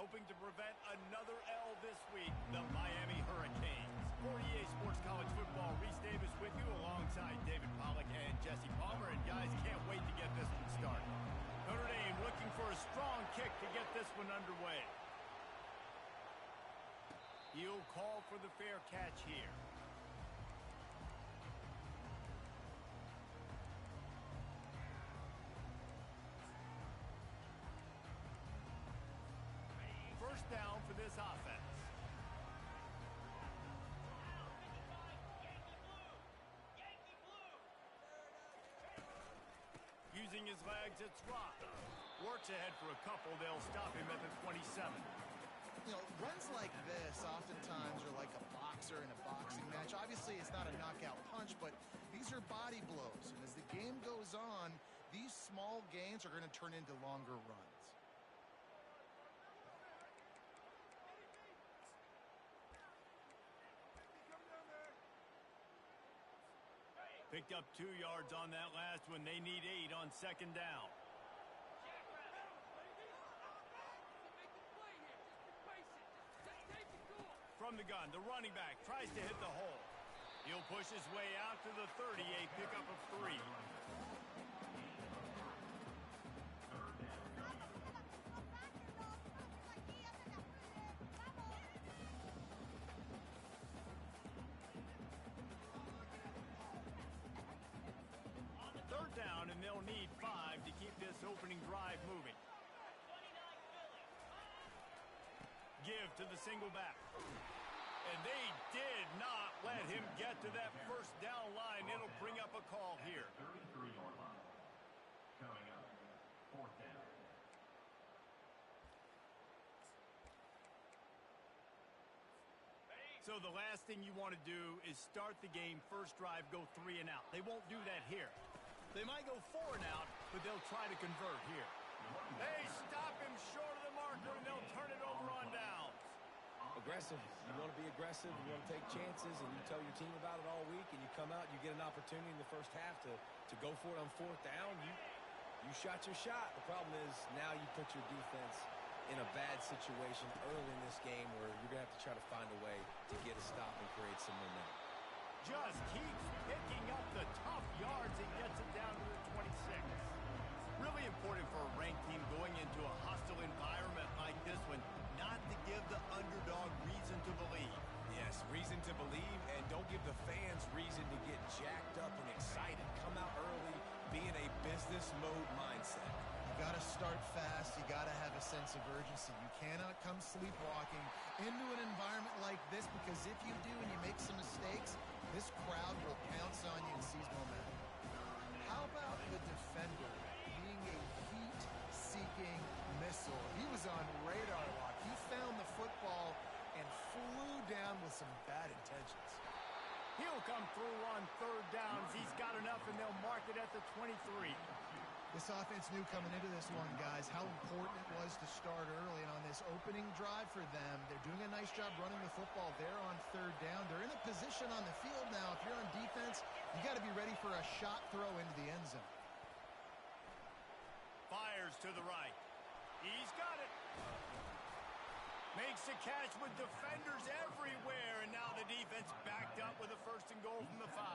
hoping to prevent another L this week, the Miami Hurricanes. For EA Sports College Football, Reese Davis with you alongside David Pollack and Jesse Palmer. And guys, can't wait to get this one started. Notre Dame looking for a strong kick to get this one underway. He'll call for the fair catch here. First down for this offense. Using his legs, it's Rock. Works ahead for a couple. They'll stop him at the 27. You know, runs like this oftentimes are like a boxer in a boxing match. Obviously, it's not a knockout punch, but these are body blows. And as the game goes on, these small gains are going to turn into longer runs. Picked up 2 yards on that last one. They need 8 on second down. From the gun, the running back tries to hit the hole. He'll push his way out to the 30, a pickup of 3. Third down, and they'll need 5 to keep this opening drive moving. Give to the single back. And they did not let him get to that first down line. It'll bring up a call here. 33-yard line. Coming up, fourth down. So the last thing you want to do is start the game, first drive, go 3 and out. They won't do that here. They might go 4 and out, but they'll try to convert here. They stop him short of the marker, and they'll turn it over on downs. Aggressive. You want to be aggressive. You want to take chances, and you tell your team about it all week, and you come out, you get an opportunity in the first half to go for it on fourth down. You shot your shot. The problem is now you put your defense in a bad situation early in this game where you're going to have to try to find a way to get a stop and create some momentum. Just keeps picking up the tough yards and gets it down to the 26. Really important for a ranked team going into a hostile environment like this one, not to give the underdog reason to believe. Yes, reason to believe, and don't give the fans reason to get jacked up and excited. Come out early, be in a business mode mindset. You got to start fast. You got to have a sense of urgency. You cannot come sleepwalking into an environment like this, because if you do and you make some mistakes, this crowd will pounce on you and seize momentum. How about the defender being a heat-seeking missile? He was on radar lock. He found the football and flew down with some bad intentions. He'll come through on third downs. He's got enough, and they'll mark it at the 23. This offense knew coming into this one, guys, how important it was to start early. And on this opening drive for them, they're doing a nice job running the football there on third down. They're in a position on the field now. If you're on defense, you got to be ready for a shot throw into the end zone. Fires to the right. He's got it. Makes the catch with defenders everywhere. And now the defense backed up with a first and goal from the 5.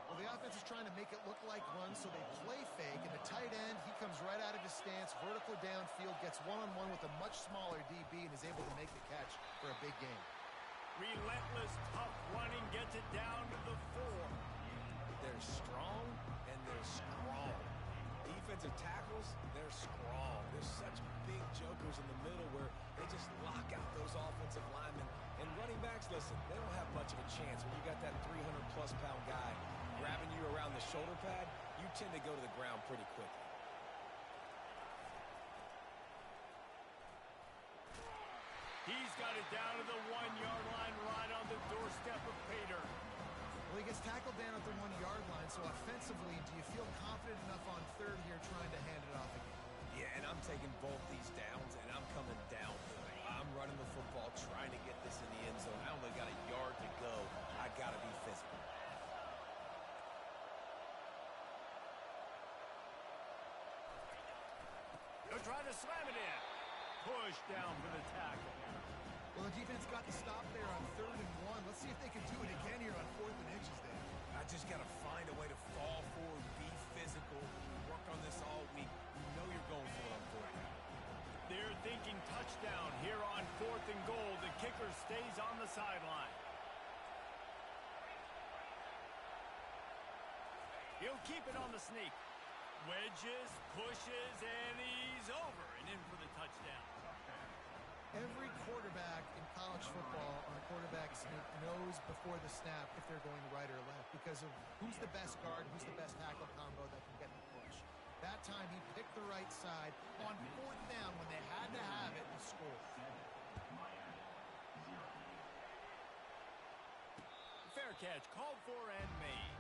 Well, the offense is trying to make it look like runs, so they play fake. And the tight end, he comes right out of his stance, vertical downfield, gets one-on-one with a much smaller DB, and is able to make the catch for a big game. Relentless, tough running gets it down to the 4. They're strong, and they're strong. Defensive tackles, they're strong. There's such big jokers in the middle where they just lock out those offensive linemen. And running backs, listen, they don't have much of a chance. When you got that 300-plus pound guy grabbing you around the shoulder pad, you tend to go to the ground pretty quickly. He's got it down to the 1-yard line, right on the doorstep of Pater. Well, he gets tackled down at the 1-yard line, so offensively, do you feel confident enough on third here trying to hand it off again? Yeah, and I'm taking both these downs, and I'm coming downhill. I'm running the football, trying to get this in the end zone. I only got a yard to go. I got to be physical. He'll try to slam it in. push down for the tackle. Well, the defense got the stop there on 3rd and 1. Let's see if they can do it again here on 4th and inches, Dave. I just got to find a way to fall forward, be physical, work on this all week. You know you're going for it on 4th down. They're thinking touchdown here on 4th and goal. The kicker stays on the sideline. He'll keep it on the sneak. Wedges, pushes, and he's over and in for the touchdown. Every quarterback in college football on a quarterback sneak knows before the snap if they're going right or left because of who's the best guard, who's the best tackle combo that can get the push. That time he picked the right side on 4th down when they had to have it and scored. Fair catch called for and made.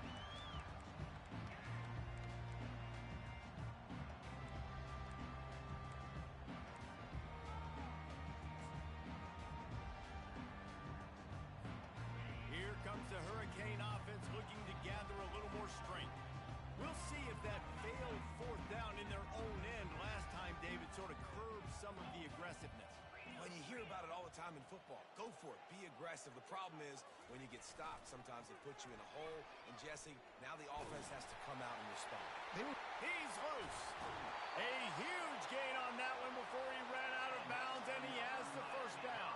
Here comes the Hurricane offense looking to gather a little more strength. We'll see if that failed 4th down in their own end last time, David, sort of curbed some of the aggressiveness. Well, you hear about it all the time in football. Go for it. Be aggressive. The problem is when you get stopped, sometimes it puts you in a hole. And, Jesse, now the offense has to come out and respond. He's loose. A huge gain on that one before he ran out of bounds, and he has the 1st down.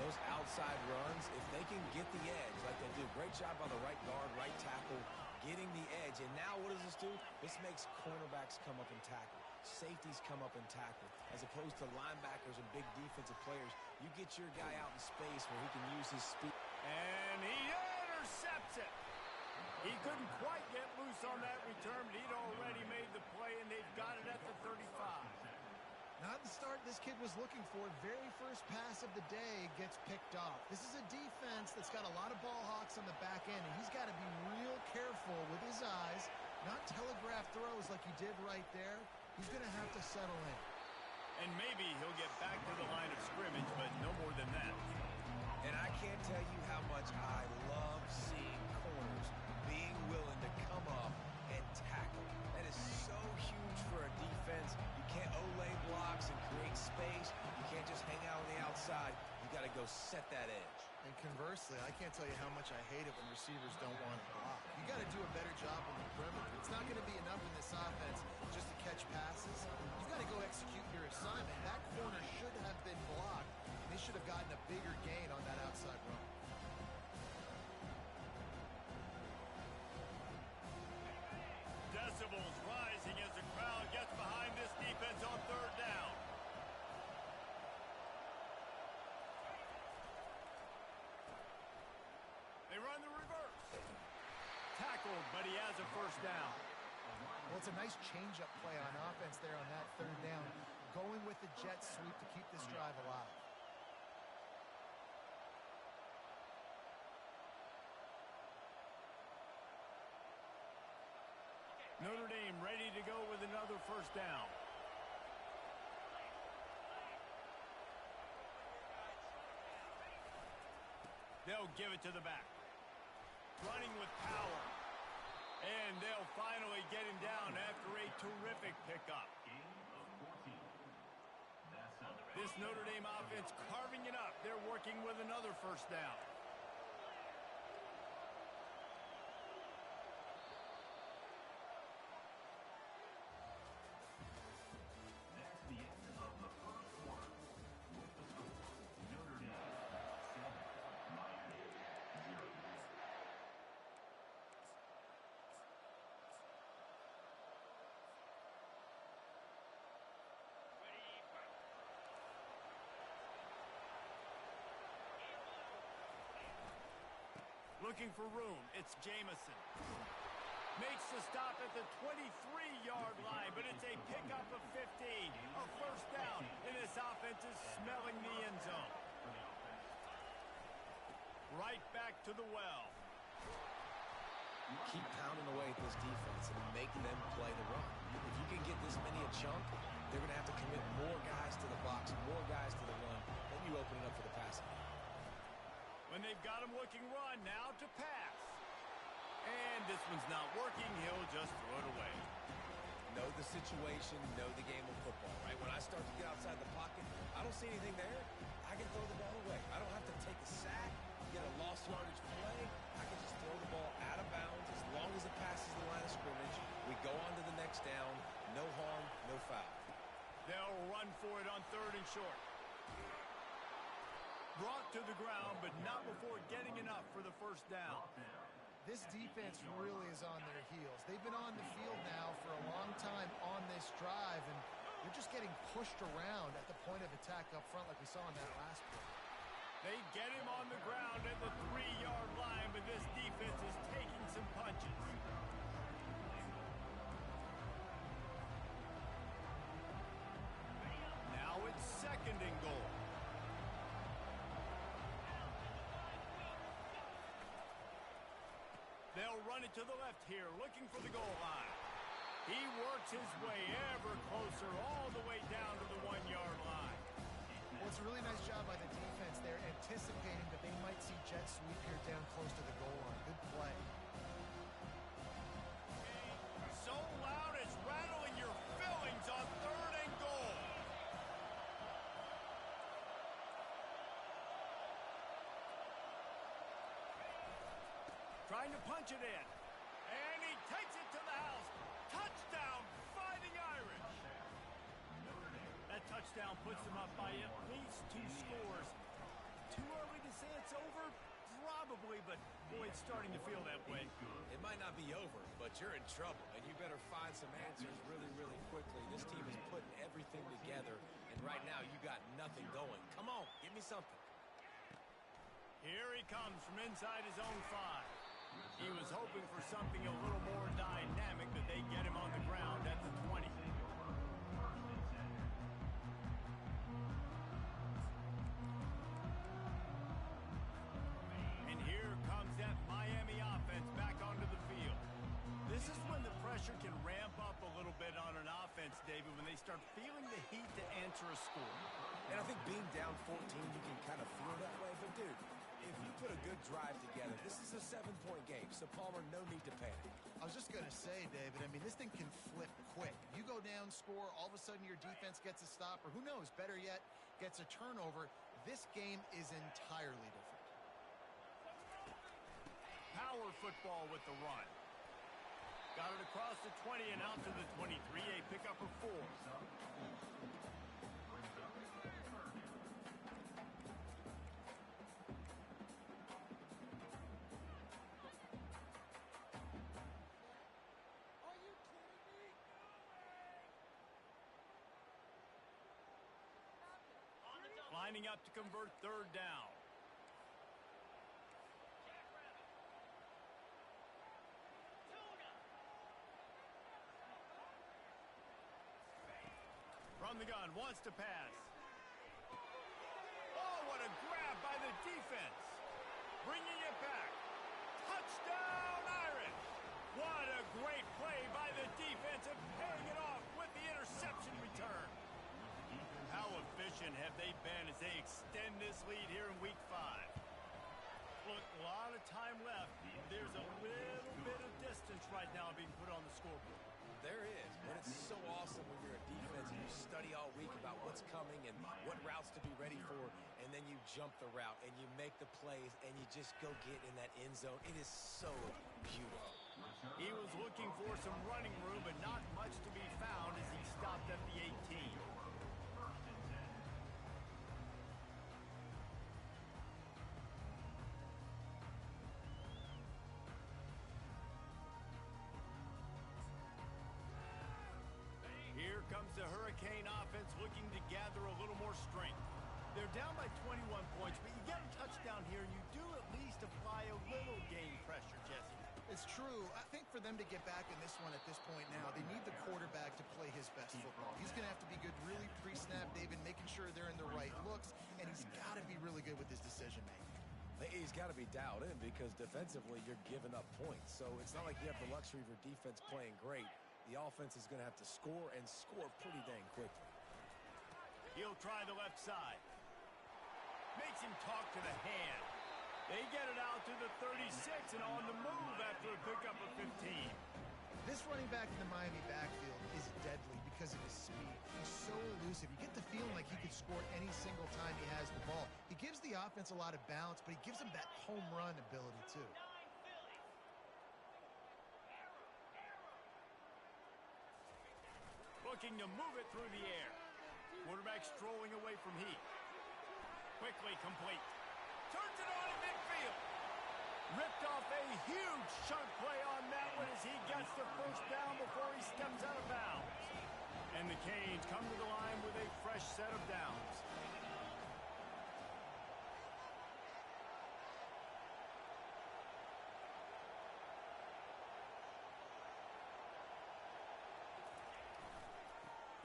Those outside runs, if they can get the edge, like they do, great job by the right guard, right tackle, getting the edge. And now what does this do? This makes cornerbacks come up and tackle. Safeties come up and tackle. As opposed to linebackers and big defensive players, you get your guy out in space where he can use his speed. And he intercepts it. He couldn't quite get loose on that return, but he'd already made the play, and they've got it at the 35. Not the start this kid was looking for. Very first pass of the day gets picked off. This is a defense that's got a lot of ball hawks on the back end, and he's got to be real careful with his eyes, not telegraph throws like he did right there. He's going to have to settle in. And maybe he'll get back to the line of scrimmage, but no more than that. And I can't tell you how much I love seeing corners being willing to come up and tackle. That is so huge for a defense. You can't olay blocks and create space. You can't just hang out on the outside. You got to go set that edge. And conversely, I can't tell you how much I hate it when receivers don't want to block. You got to do a better job on the perimeter. It's not going to be enough in this offense just to catch passes. You've got to go execute your assignment. That corner should have been blocked. They should have gotten a bigger gain on that outside run. Decibels rising as the crowd gets behind this defense on 3rd down. They run the reverse. Tackled, but he has a 1st down. Well, it's a nice change-up play on offense there on that 3rd down. Going with the jet sweep to keep this drive alive. Notre Dame ready to go with another 1st down. They'll give it to the back. Running with power. And they'll finally get him down after a terrific pickup. This Notre Dame offense carving it up. They're working with another 1st down. Looking for room. It's Jamison. Makes the stop at the 23-yard line, but it's a pickup of 15. A 1st down, and this offense is smelling the end zone. Right back to the well. Keep pounding away at this defense and make them play the run. If you can get this many a chunk, they're going to have to commit more guys to the box, more guys to the run. Then you open it up for the passing. When they've got him looking run, now to pass. And this one's not working. He'll just throw it away. Know the situation, know the game of football, right? When I start to get outside the pocket, I don't see anything there. I can throw the ball away. I don't have to take a sack, get a lost yardage play. I can just throw the ball out of bounds as long as it passes the line of scrimmage. We go on to the next down. No harm, no foul. They'll run for it on 3rd and short. Brought to the ground, but not before getting enough for the first down. This defense really is on their heels. They've been on the field now for a long time on this drive, and they're just getting pushed around at the point of attack up front like we saw in that last play. They get him on the ground at the 3-yard line, but this defense is taking some punches. Now it's 2nd and goal. They'll run it to the left here, looking for the goal line. He works his way ever closer, all the way down to the 1-yard line. Well, it's a really nice job by the defense there, anticipating that they might see jet sweep here down close to the goal line. Good play. So loud it's rattling your fillings on 3rd and goal. Trying to punch it in. And he takes it to the house. Touchdown, Fighting Irish. That touchdown puts them up by at least 2 scores. Too early to say it's over? Probably, but boy, it's starting to feel that way. It might not be over, but you're in trouble, and you better find some answers really, really quickly. This team is putting everything together, and right now you got nothing going. Come on, give me something. Here he comes from inside his own 5. He was hoping for something a little more dynamic, but they get him on the ground at the 20. And here comes that Miami offense back onto the field. This is when the pressure can ramp up a little bit on an offense, David, when they start feeling the heat to answer a score. And I think being down 14, you can kind of feel that way, but dude, if you put a good drive together, this is a 7-point game, so Palmer, no need to panic. I was just going to say, David, I mean, this thing can flip quick. You go down, score, all of a sudden your defense gets a stop, or who knows, better yet, gets a turnover. This game is entirely different. Power football with the run. Got it across the 20 and out to the 23, a pickup of 4. Lining up to convert 3rd down. From the gun, wants to pass. Oh, what a grab by the defense. Bringing it back. Touchdown, Irish. What a great play by the defense and paying it off with the interception return. How efficient have they been as they extend this lead here in Week 5? Look, a lot of time left. There's a little bit of distance right now being put on the scoreboard. There is, but it's so awesome when you're a defense and you study all week about what's coming and what routes to be ready for, and then you jump the route and you make the plays and you just go get in that end zone. It is so beautiful. He was looking for some running room, but not much to be found as he stopped at the 18. Here comes the Hurricane offense looking to gather a little more strength. They're down by 21 points, but you get a touchdown here, and you do at least apply a little game pressure, Jesse. It's true. I think for them to get back in this one at this point now, they need the quarterback to play his best football. He's going to have to be good really pre-snap, David, making sure they're in the right looks, and he's got to be really good with his decision-making. He's got to be dialed in because defensively you're giving up points. So it's not like you have the luxury of your defense playing great. The offense is going to have to score and score pretty dang quickly. He'll try the left side. Makes him talk to the hand. They get it out to the 36 and on the move after a pickup of 15. This running back in the Miami backfield is deadly because of his speed. He's so elusive. You get the feeling like he could score any single time he has the ball. He gives the offense a lot of balance, but he gives them that home run ability too. Looking to move it through the air. Quarterback strolling away from heat. Quickly complete. Turns it on at midfield. Ripped off a huge chunk play on that one as he gets the first down before he steps out of bounds. And the Canes come to the line with a fresh set of downs.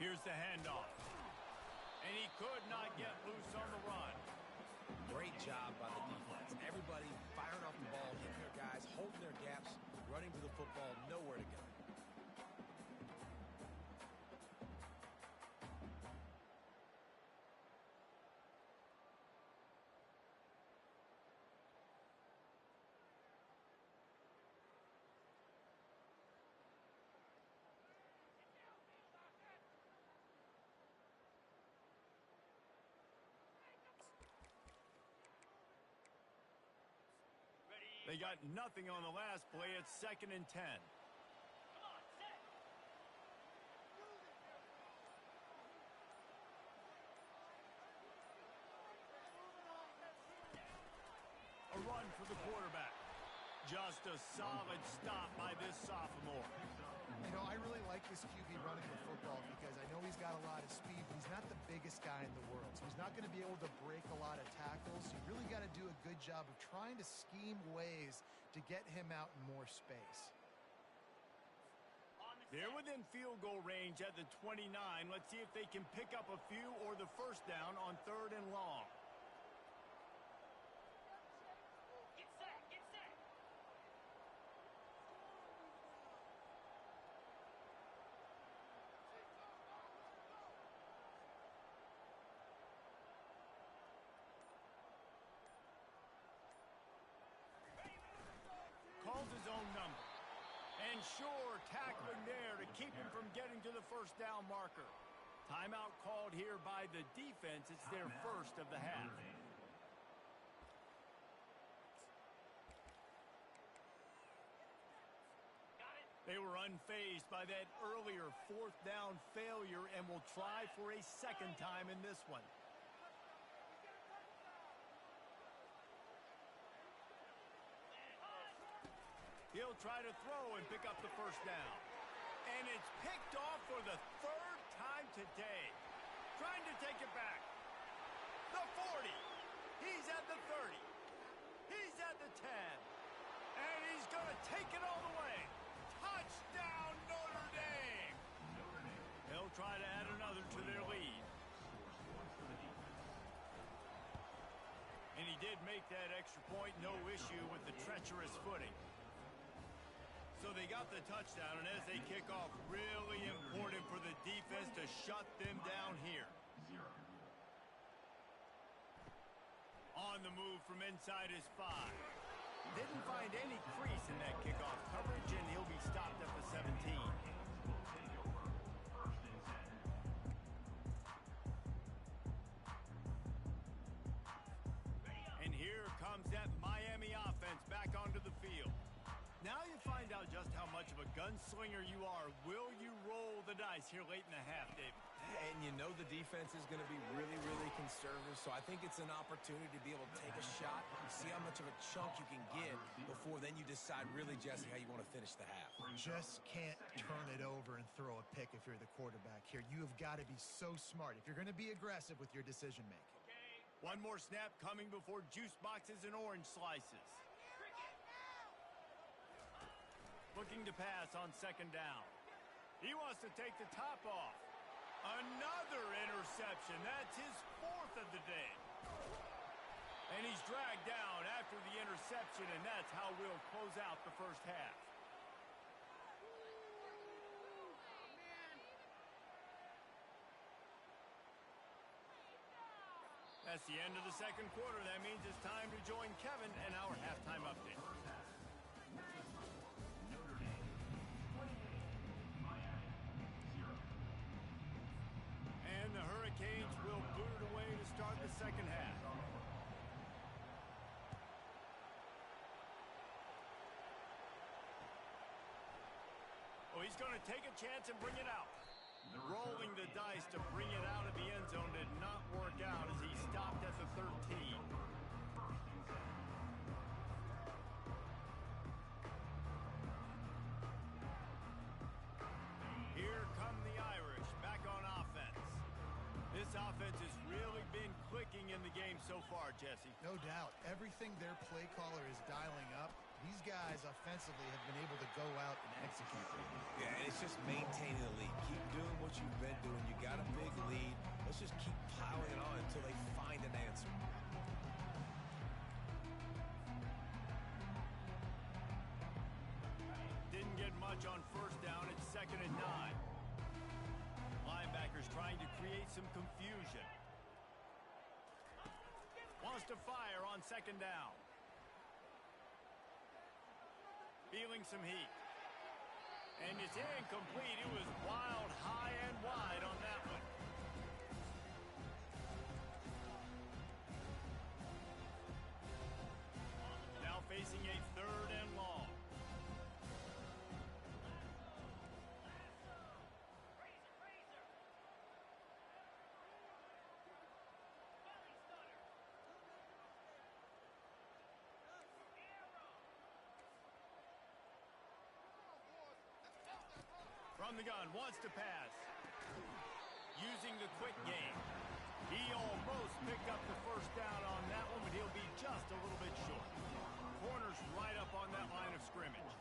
Here's the handoff. And he could not get loose on the run. Great job by the defense. Everybody firing off the ball, hitting their guys, holding their gaps, running to the football, nowhere to go. They got nothing on the last play. It's 2nd and 10. A run for the quarterback. Just a solid stop by this sophomore. You know, I really like this QB running the football because I know he's got a lot of speed, but he's not the biggest guy in the world. So he's not going to be able to break a lot of tackles. So you really got to do a good job of trying to scheme ways to get him out in more space. They're within field goal range at the 29. Let's see if they can pick up a few or the first down on 3rd and long. Calls his own number. And sure, tackling there to keep him from getting to the first down marker. Timeout called here by the defense. It's their first of the half. They were unfazed by that earlier 4th down failure and will try for a second time in this one. He'll try to throw and pick up the first down. And it's picked off for the 3rd time today. Trying to take it back. The 40. He's at the 30. He's at the 10. And he's going to take it all the way. Touchdown, Notre Dame. They'll try to add another to their lead. And he did make that extra point, no issue with the treacherous footing. So they got the touchdown, and as they kick off, really important for the defense to shut them down here. On the move from inside his 5. Didn't find any crease in that kickoff coverage, and he'll be stopped at the 17. And here comes that Miami offense back onto the field. Now you find out just how much of a gunslinger you are. Will you roll the dice here late in the half, David? And you know the defense is going to be really, really conservative, so I think it's an opportunity to be able to take a shot, see how much of a chunk you can get before then you decide really, Jesse, how you want to finish the half. Just can't turn it over and throw a pick if you're the quarterback here. You have got to be so smart if you're going to be aggressive with your decision-making. One more snap coming before juice boxes and orange slices. Looking to pass on 2nd down. He wants to take the top off. Another interception. That's his 4th of the day. And he's dragged down after the interception, and that's how we'll close out the first half. That's the end of the 2nd quarter. That means it's time to join Kevin and our halftime update. second half. Oh, he's going to take a chance and bring it out. Rolling the dice to bring it out of the end zone did not work out as he stopped at the 13. Here come the Irish back on offense. This offense has really been clicking in the game so far, Jesse. No doubt. Everything their play caller is dialing up, these guys offensively have been able to go out and execute. Yeah, and it's just maintaining the lead. Keep doing what you've been doing. You got a big lead. Let's just keep piling it on until they find an answer. Didn't get much on first down. It's 2nd and 9. Linebackers trying to create some confusion. Wants to fire on 2nd down. Feeling some heat. And it's incomplete. It was wild, high and wide on that one. Now facing a 3rd and long. From the gun, wants to pass. Using the quick game. He almost picked up the first down on that one, but he'll be just a little bit short. Corner's right up on that line of scrimmage.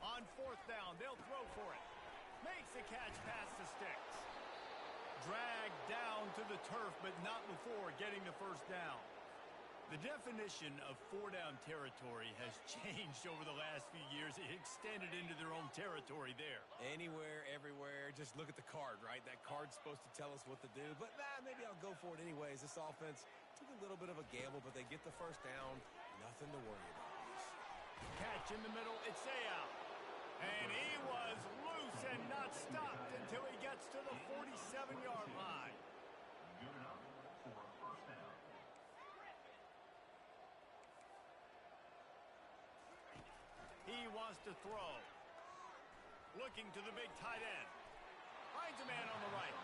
On 4th down, they'll throw for it. Makes the catch past the sticks. Dragged down to the turf, but not before getting the first down. The definition of 4-down territory has changed over the last few years. It extended into their own territory there. Anywhere, everywhere, just look at the card, right? That card's supposed to tell us what to do, but maybe I'll go for it anyways. This offense took a little bit of a gamble, but they get the first down. Nothing to worry about. Catch in the middle, it's out. And he was loose and not stopped until he gets to the 47-yard line. Good enough for a first down. He wants to throw. Looking to the big tight end. Finds a man on the right.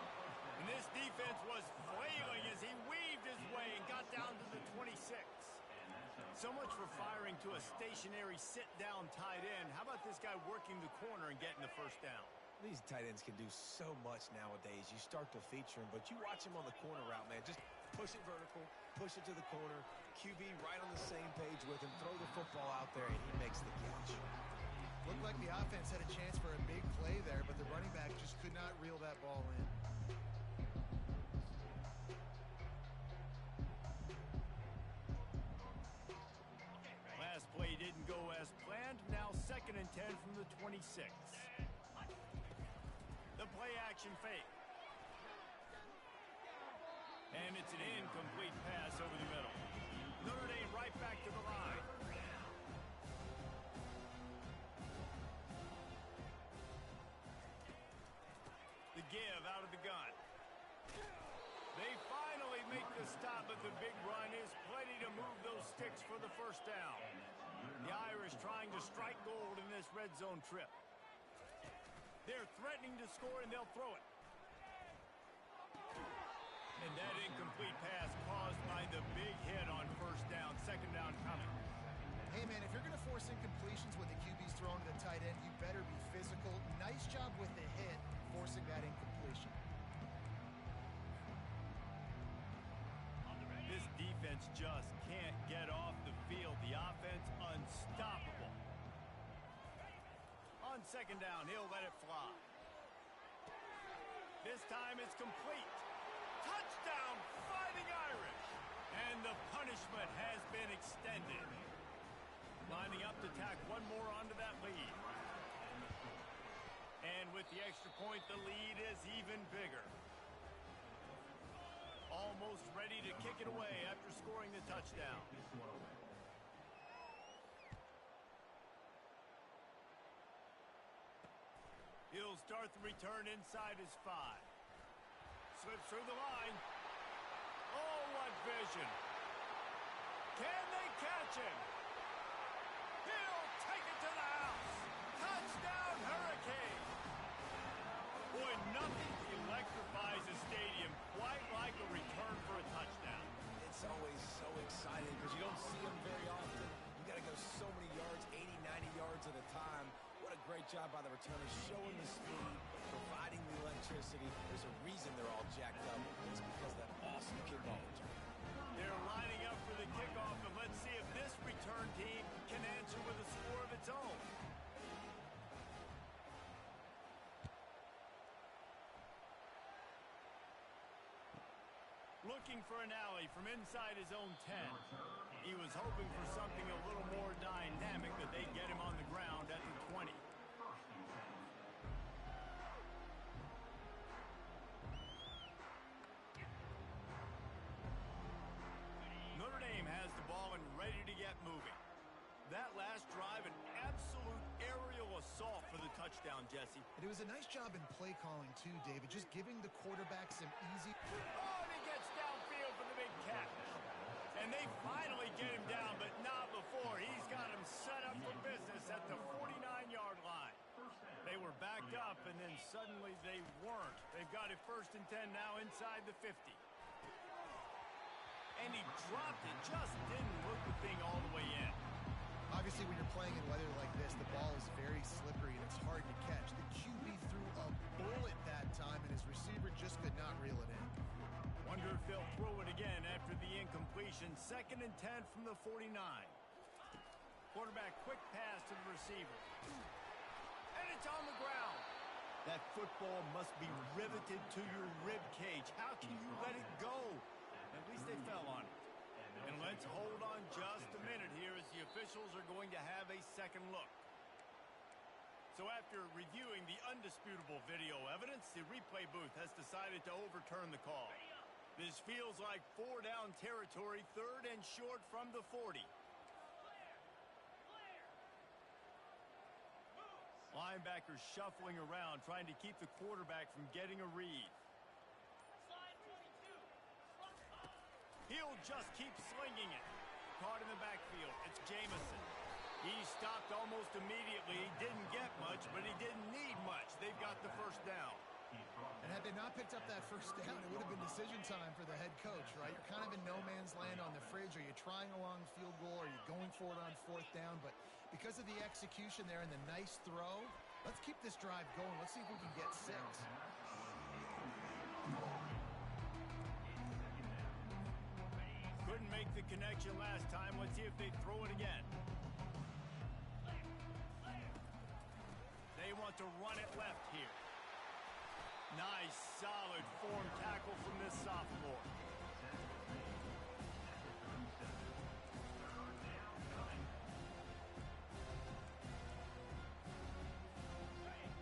And this defense was flailing as he weaved his way and got down to the 26. So much for firing to a stationary sit-down tight end. How about this guy working the corner and getting the first down? These tight ends can do so much nowadays. You start to feature him, but you watch him on the corner route, man. Just push it vertical, push it to the corner. QB right on the same page with him. Throw the football out there, and he makes the catch. Looked like the offense had a chance for a big play there, but the running back just could not reel that ball in. Last play didn't go as planned. Now 2nd and 10 from the 26. The play action fake. And it's an incomplete pass over the middle. Notre Dame right back to the line. The give out of the gun. They finally make the stop, but the big run is plenty to move those sticks for the first down. The Irish trying to strike gold in this red zone trip. They're threatening to score, and they'll throw it. And that incomplete pass caused by the big hit on first down. 2nd down coming. Hey, man, if you're going to force incompletions when the QB's throwing to the tight end, you better be physical. Nice job with the hit, forcing that incompletion. This defense just can't get off the field. The offense unstoppable. On 2nd down, he'll let it fly. This time it's complete. Touchdown, Fighting Irish. And the punishment has been extended. Lining up to tack one more onto that lead. And with the extra point, the lead is even bigger. Almost ready to kick it away after scoring the touchdown. start the return inside his 5. Slips through the line. Oh, what vision. Can they catch him? He'll take it to the house. Touchdown, Hurricane. Boy, nothing electrifies a stadium quite like a return for a touchdown. It's always so exciting because you don't see them very often. You got to go so many yards, 80, 90 yards at a time. What a great job by the returners, showing the speed, providing the electricity. There's a reason they're all jacked up. It's because of that awesome kickoff return. They're lining up for the kickoff, and let's see if this return team can answer with a score of its own. Looking for an alley from inside his own 10. He was hoping for something a little more dynamic, that they'd get him on the ground at the 20. Notre Dame has the ball and ready to get moving. That last drive, an absolute aerial assault for the touchdown, Jesse. And it was a nice job in play calling, too, David, just giving the quarterback some easy... Oh, and he gets downfield for the big catch. And they finally get him down, but not before. He's got him set up for business at the 49-yard line. They were backed up, and then suddenly they weren't. They've got it 1st and 10 now inside the 50. And he dropped it, just didn't look the thing all the way in. Obviously, when you're playing in weather like this, the ball is very slippery and it's hard to catch. The QB threw a bullet that time, and his receiver just could not reel it in. Wonder if they'll throw it again after the incompletion. 2nd and 10 from the 49. Quarterback quick pass to the receiver. And it's on the ground. That football must be riveted to your rib cage. How can you let it go? At least they fell on it. And let's hold on just a minute here as the officials are going to have a second look. So after reviewing the undisputable video evidence, the replay booth has decided to overturn the call. This feels like 4-down territory, 3rd and short from the 40. Linebackers shuffling around, trying to keep the quarterback from getting a read. He'll just keep slinging it. Caught in the backfield. It's Jamison. He stopped almost immediately. He didn't get much, but he didn't need much. They've got the 1st down. And had they not picked up that 1st down, it would have been decision time for the head coach, right? You're kind of in no man's land on the fridge. Are you trying a long field goal? Are you going for it on 4th down? But because of the execution there and the nice throw, let's keep this drive going. Let's see if we can get 6. Couldn't make the connection last time. Let's see if they throw it again. They want to run it left here. Nice, solid form tackle from this sophomore.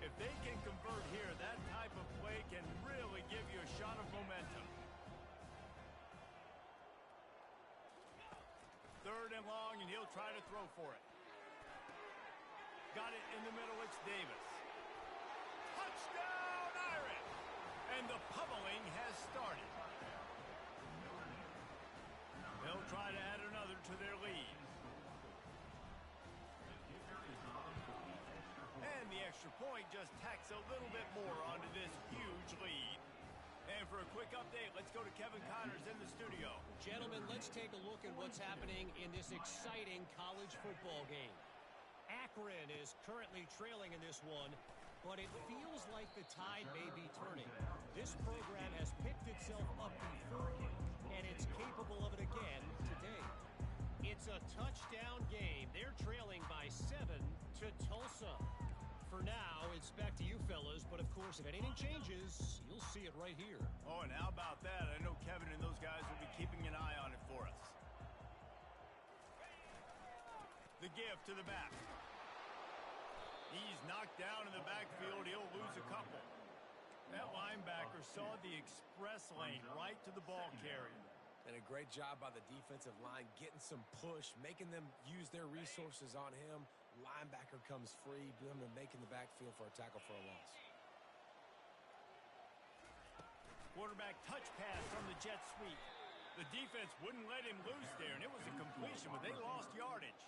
If they can convert here, that type of play can really give you a shot of momentum. 3rd and long, and he'll try to throw for it. Got it in the middle, it's Davis. Touchdown, Irish! And the pummeling has started. They'll try to add another to their lead. And the extra point just tacks a little bit more onto this huge lead. And for a quick update, let's go to Kevin Connors in the studio. Gentlemen, let's take a look at what's happening in this exciting college football game. Akron is currently trailing in this one, but it feels like the tide may be turning. This program has picked itself up before, and it's capable of it again today. It's a touchdown game. They're trailing by 7 to Tulsa. For now, it's back to you fellas, but of course, if anything changes, you'll see it right here. Oh, and how about that? I know Kevin and those guys will be keeping an eye on it for us. The give to the back. He's knocked down in the backfield. He'll lose a couple. That linebacker saw the express lane right to the ball carrier. And a great job by the defensive line, getting some push, making them use their resources on him. Linebacker comes free, them making the backfield for a tackle for a loss. Quarterback touch pass from the jet sweep. The defense wouldn't let him loose there, and it was a completion, but they lost yardage.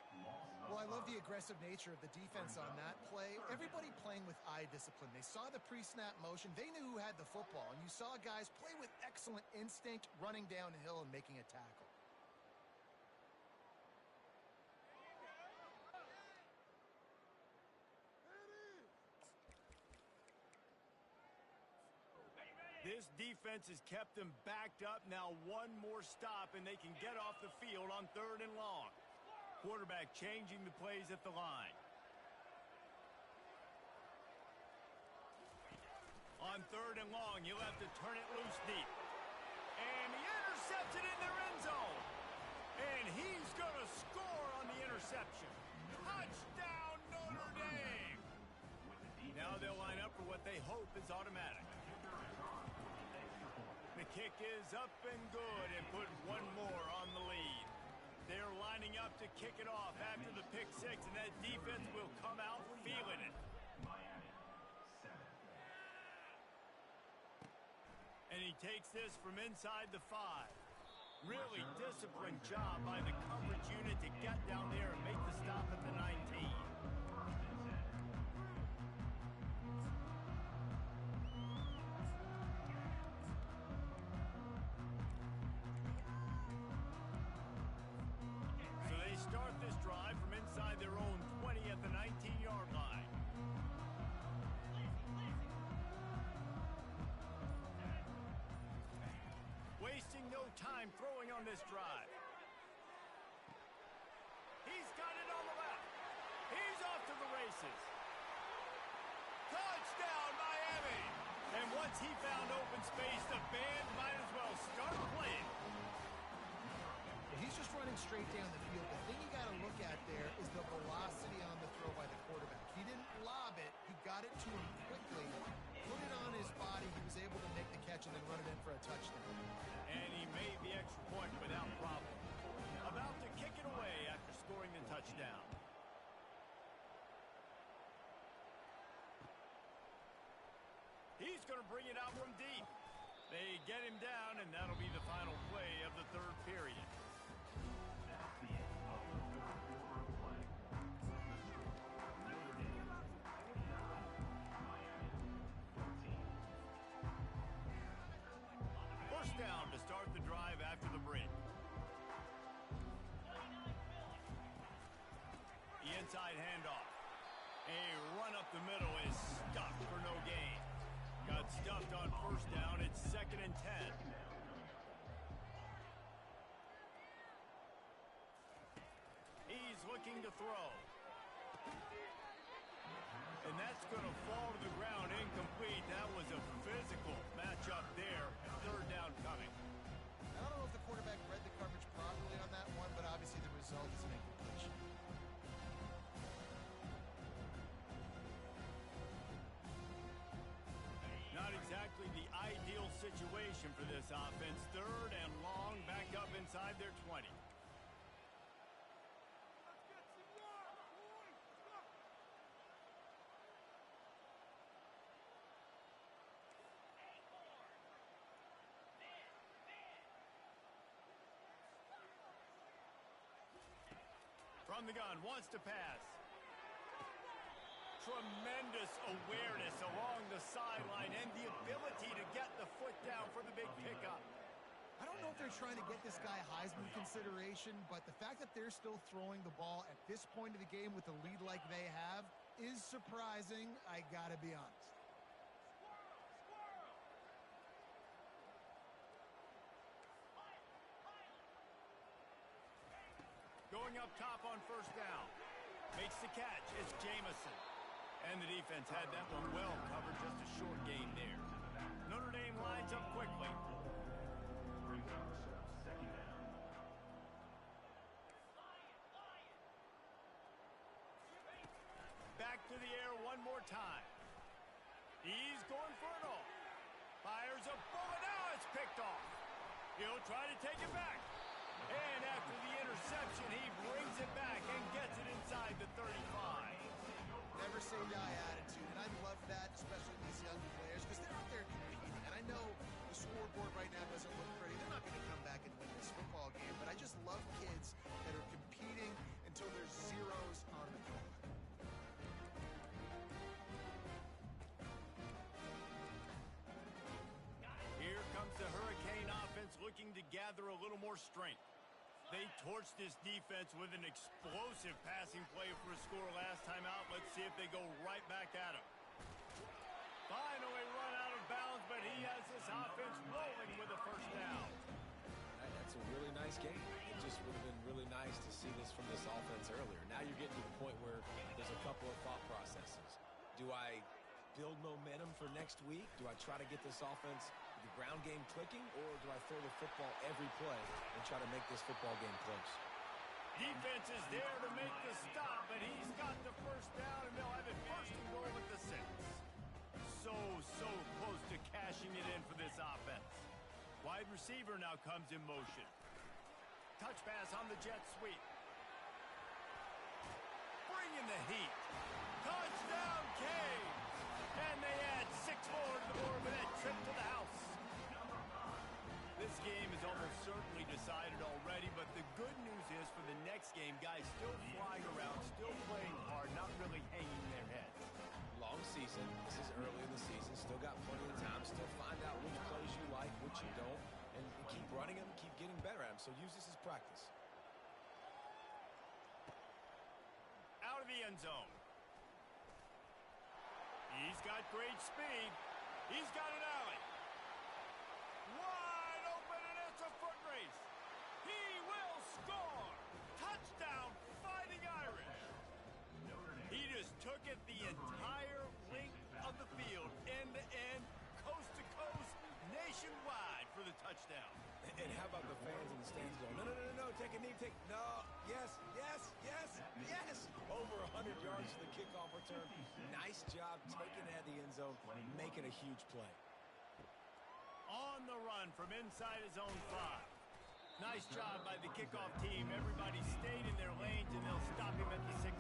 Well, I love the aggressive nature of the defense on that play. Everybody playing with eye discipline. They saw the pre-snap motion. They knew who had the football, and you saw guys play with excellent instinct, running downhill and making a tackle. This defense has kept them backed up. Now one more stop, and they can get off the field on 3rd and long. Quarterback changing the plays at the line. On 3rd and long, you'll have to turn it loose deep. And he intercepts it in their end zone. And he's going to score on the interception. Touchdown, Notre Dame! Now they'll line up for what they hope is automatic. The kick is up and good and put one more on the lead. They're lining up to kick it off after the pick six, and that defense will come out feeling it. Miami, 7. And he takes this from inside the 5. Really disciplined job by the coverage unit to get down there and make the stop at the 19. Start this drive from inside their own 20 at the 19-yard line. Wasting no time throwing on this drive. He's got it on the left. He's off to the races. Touchdown, Miami! And once he found open space, the band might as well start playing. He's just running straight down the field. The thing you got to look at there is the velocity on the throw by the quarterback. He didn't lob it. He got it to him quickly, put it on his body. He was able to make the catch and then run it in for a touchdown. And he made the extra point without problem. About to kick it away after scoring the touchdown. He's going to bring it out from deep. They get him down, and that'll be the final play of the 3rd period. First down to start the drive after the break. The inside handoff. A run up the middle is stuffed for no gain. Got stuffed on first down. It's 2nd and 10. He's looking to throw. And that's going to fall to the ground incomplete. That was a physical matchup there. 3rd down coming. I don't know if the quarterback read the coverage properly on that one, but obviously the result is an incompletion. Not exactly the ideal situation for this offense. 3rd and long, back up inside their 20. From the gun, wants to pass. Tremendous awareness along the sideline and the ability to get the foot down for the big pickup. I don't know if they're trying to get this guy Heisman consideration, but the fact that they're still throwing the ball at this point of the game with the lead like they have is surprising, I gotta be honest. Going up top on first down. Makes the catch. It's Jamison. And the defense had that one well covered. Just a short gain there. Notre Dame lines up quickly. Back to the air one more time. He's going for it all. Fires a bullet. Now it's picked off. He'll try to take it back. And after the interception, he brings it back and gets it inside the 35. Never say die attitude, and I love that, especially these young players, because they're out there competing. And I know the scoreboard little more strength. They torched this defense with an explosive passing play for a score last time out. Let's see if they go right back at him. Finally run out of bounds, but he has this offense rolling with a first down. That's a really nice game. It just would have been really nice to see this from this offense earlier. Now you're getting to the point where there's a couple of thought processes. Do I build momentum for next week? Do I try to get this offense, the ground game clicking, or do I throw the football every play and try to make this football game close? Defense is there to make the stop, but he's got the first down, and they'll have it first and goal at the 6. So close to cashing it in for this offense. Wide receiver now comes in motion. Touch pass on the jet sweep. Bringing the heat. Touchdown, Canes! And they add 6 more to the board with that trip to the house. This game is almost certainly decided already, but the good news is for the next game, guys still flying around, still playing hard, not really hanging their heads. Long season. This is early in the season. Still got plenty of time. Still find out which plays you like, which you don't, and keep running them, keep getting better at them. So use this as practice. Out of the end zone. He's got great speed. He's got an alley. Wide open, and it's a foot race. He will score. Touchdown, Fighting Irish. He just took it the entire length of the field, end to end, coast to coast, nationwide for the touchdown. And how about the fans in the stands going, no, take a knee, no, yes. Over 100 yards to the kickoff return. Nice job taking it at the end zone, making a huge play. On the run from inside his own 5. Nice job by the kickoff team. Everybody stayed in their lanes, and they'll stop him at the 16.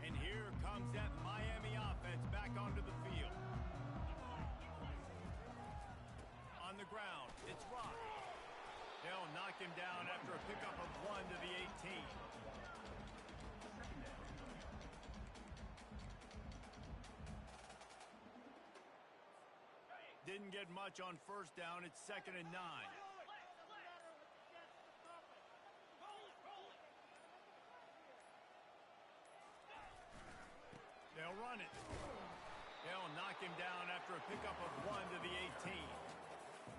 And here comes that Miami offense back onto the field. On the ground, it's Rock. They'll knock him down after a pickup of 1 to the 18. Didn't get much on first down. It's 2nd and 9. They'll run it. They'll knock him down after a pickup of 1 to the 18.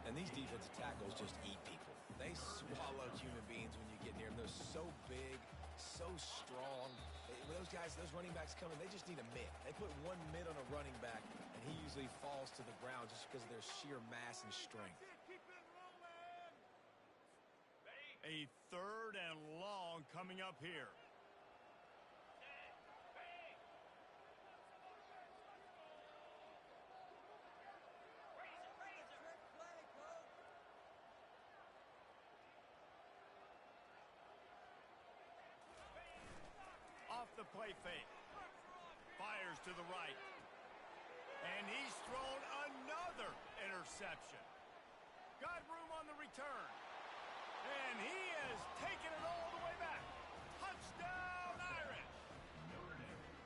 And these defensive tackles just eat people. They swallow human beings when you get near them. They're so big, so strong. When those guys, those running backs come in, they just need a mid. They put one mid on a running back, and he usually falls to the ground just because of their sheer mass and strength. A 3rd and long coming up here. Off the play fake. Fires to the right. And he's thrown another interception. Got room on the return. And he has taken it all the way back. Touchdown, Irish.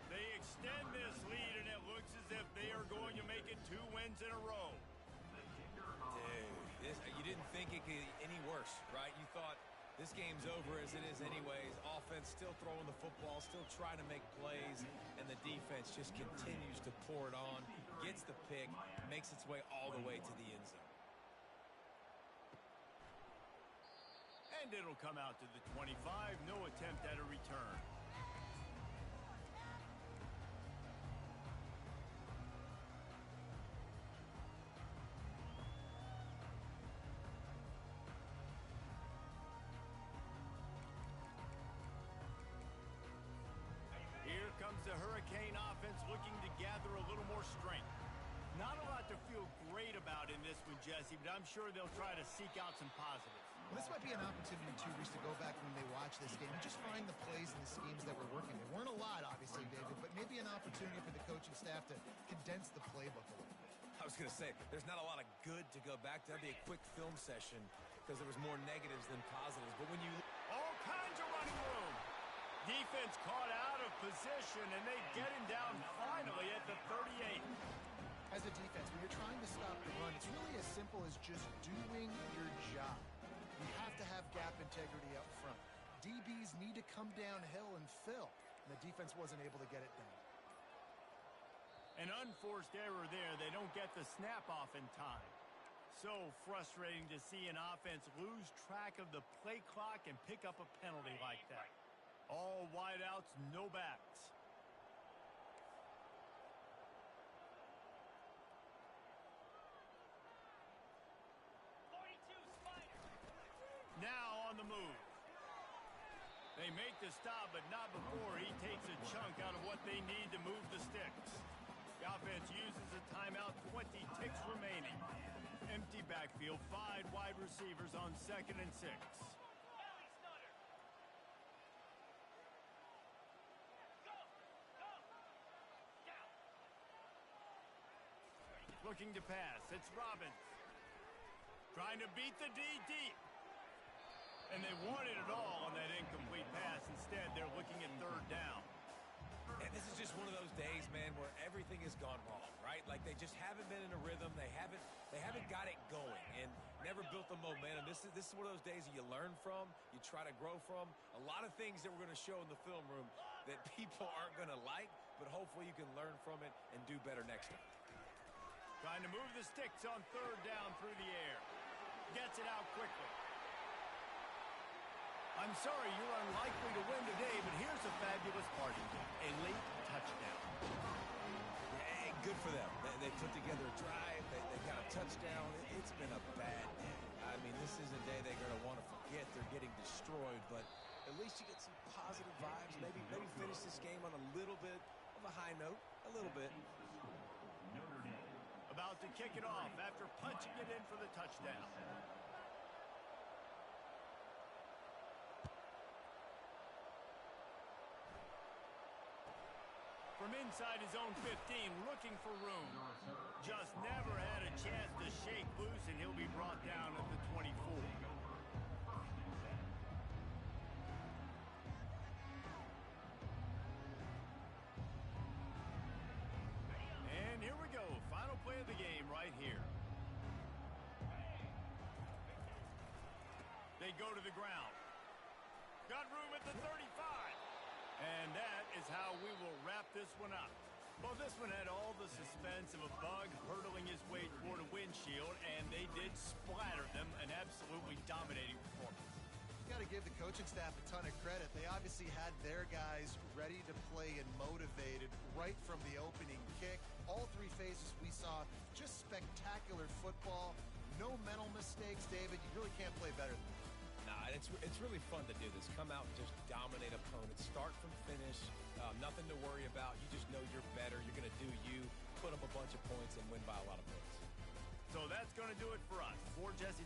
They extend this lead, and it looks as if they are going to make it 2 wins in a row. Dude, you didn't think it could get any worse, right? You thought this game's over as it is anyways. Offense still throwing the football, still trying to make plays, and the defense just continues to pour it on, gets the pick, makes its way all the way to the end zone. And it'll come out to the 25. No attempt at a return. Here comes the Hurricane offense looking to gather a little more strength. Not a lot to feel great about in this one, Jesse, but I'm sure they'll try to seek out some positives. Well, this might be an opportunity, too, Reese, to go back when they watch this game and just find the plays and the schemes that were working. There weren't a lot, obviously, David, but maybe an opportunity for the coaching staff to condense the playbook a little. I was going to say, there's not a lot of good to go back to. That'd be a quick film session because there was more negatives than positives. But when you... All kinds of running room. Defense caught out of position, and they get him down finally at the 38. As a defense, when you're trying to stop the run, it's really as simple as just doing your job. You have to have gap integrity up front. DBs need to come downhill and fill, and the defense wasn't able to get it done. An unforced error there. They don't get the snap off in time. So frustrating to see an offense lose track of the play clock and pick up a penalty like that. All wideouts, no backs. Now on the move. They make the stop, but not before he takes a chunk out of what they need to move the sticks. The offense uses a timeout, 20 ticks remaining. Empty backfield, 5 wide receivers on 2nd and 6. Looking to pass, it's Robbins. Trying to beat the D deep. And they wanted it all on that incomplete pass. Instead, they're looking at 3rd down. And this is just one of those days, man, where everything has gone wrong, right? Like they just haven't been in a rhythm. They haven't got it going and never built the momentum. This is one of those days that you learn from, you try to grow from. A lot of things that we're going to show in the film room that people aren't going to like, but hopefully you can learn from it and do better next time. Trying to move the sticks on 3rd down through the air. Gets it out quickly. I'm sorry you're unlikely to win today, but here's a fabulous party game. A late touchdown. Hey, good for them. They put together a drive. They got a touchdown. It's been a bad day. I mean, this is a day they're going to want to forget. They're getting destroyed, but at least you get some positive vibes. Maybe finish this game on a little bit of a high note. A little bit. About to kick it off after punching it in for the touchdown. From inside his own 15, looking for room. Just never had a chance to shake loose, and he'll be brought down at the 24. And here we go. Final play of the game right here. They go to the ground. Got room at the 35. And that is how we will wrap this one up. Well, this one had all the suspense of a bug hurtling his way toward a windshield, and they did splatter them. An absolutely dominating performance. You got to give the coaching staff a ton of credit. They obviously had their guys ready to play and motivated right from the opening kick. All 3 phases we saw, just spectacular football. No mental mistakes, David. You really can't play better than that. Nah, it's really fun to do this. Come out and just dominate opponents. Start from finish. Nothing to worry about. You just know you're better. You're going to do you, put up a bunch of points, and win by a lot of points. So that's going to do it for us. For Jesse